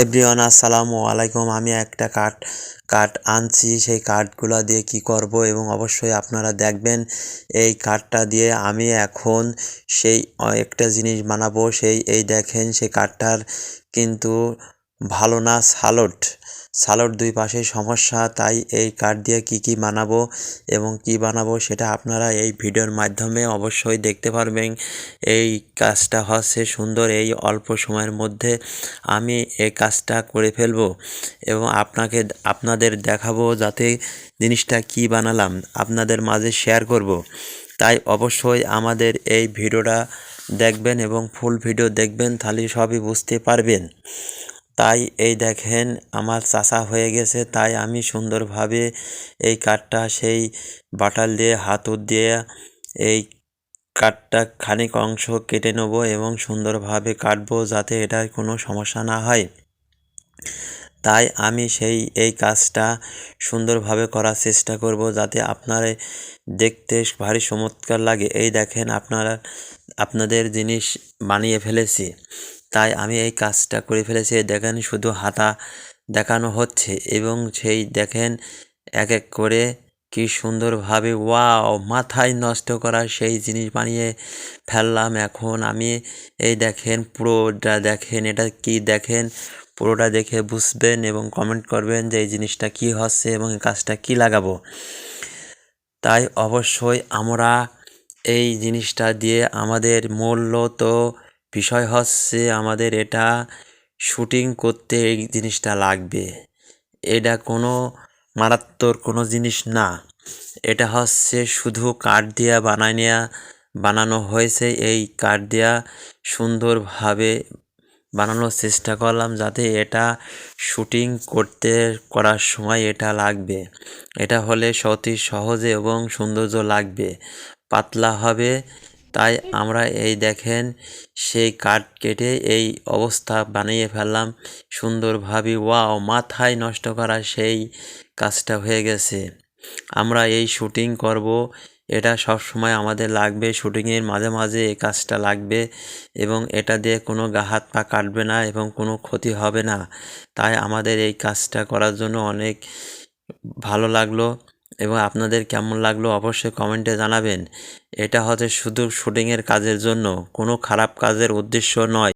Everyone আসসালামু আলাইকুম। আমি একটা কাঠ আনছি, সেই কাঠগুলো দিয়ে কি করব এবং অবশ্যই আপনারা দেখবেন। এই কাঠটা দিয়ে আমি এখন সেই একটা জিনিস বানাবো। এই দেখেন, সেই কাঠটার কিন্তু ভালো না, সালট দুই পাশে সমস্যা। তাই এই কাঠ দিয়ে কি বানাবো এবং কি বানাবো সেটা আপনারা এই ভিডিওর মাধ্যমে অবশ্যই দেখতে পারবেন। এই কাজটা হচ্ছে সুন্দর, এই অল্প সময়ের মধ্যে আমি এই কাজটা করে ফেলবো এবং আপনাদের দেখাবো, যাতে জিনিসটা কি বানালাম আপনাদের মাঝে শেয়ার করব। তাই অবশ্যই আমাদের এই ভিডিওটা দেখবেন এবং ফুল ভিডিও দেখবেন, তাহলে সবই বুঝতে পারবেন। তাই এই দেখেন, আমার চাষা হয়ে গেছে। তাই আমি সুন্দরভাবে এই কাঠটা সেই বাটাল দিয়ে হাতুড় দিয়ে এই কাঠটা খানিক অংশ কেটে নেব এবং সুন্দরভাবে কাটবো, যাতে এটার কোনো সমস্যা না হয়। তাই আমি এই কাজটা সুন্দরভাবে করার চেষ্টা করব, যাতে আপনারা দেখতে ভারী চমৎকার লাগে। এই দেখেন, আপনাদের জিনিস বানিয়ে ফেলেছি। তাই আমি এই কাজটা করে ফেলেছি। দেখেন, শুধু হাতা দেখানো হচ্ছে এবং সেই দেখেন এক এক করে কি সুন্দরভাবে, ওয়াও, মাথায় নষ্ট করা সেই জিনিস বানিয়ে ফেললাম। এখন আমি এই দেখেন, পুরোটা দেখেন, এটা কি দেখেন, পুরোটা দেখে বুঝবেন এবং কমেন্ট করবেন যে এই জিনিসটা কি হচ্ছে এবং এই কাজটা কি লাগাবো। তাই অবশ্যই আমরা এই জিনিসটা দিয়ে আমাদের মূলত বিষয় হচ্ছে, আমাদের এটা শুটিং করতে এই জিনিসটা লাগবে। এটা কোনো মারাত্মক কোনো জিনিস না, এটা হচ্ছে শুধু কাঠ দিয়া বানানো হয়েছে। এই কাঠ দিয়া সুন্দরভাবে বানানোর চেষ্টা করলাম, যাতে এটা শুটিং করার সময় এটা লাগবে। এটা হলে অতি সহজে এবং সৌন্দর্য লাগবে, পাতলা হবে। তাই আমরা এই দেখেন, সেই কাঠ কেটে এই অবস্থা বানিয়ে ফেললাম সুন্দরভাবে। ওয়াও, মাথায় নষ্ট করা সেই কাজটা হয়ে গেছে। আমরা এই শুটিং করব, এটা সব সময় আমাদের লাগবে। শুটিংয়ের মাঝে মাঝে এই কাজটা লাগবে এবং এটা দিয়ে কোনো হাত পা কাটবে না এবং কোনো ক্ষতি হবে না। তাই আমাদের এই কাজটা করার জন্য অনেক ভালো লাগলো এবং আপনাদের কেমন লাগলো অবশ্যই কমেন্টে জানাবেন। এটা হচ্ছে শুধু শুটিংয়ের কাজের জন্য, কোনো খারাপ কাজের উদ্দেশ্য নয়।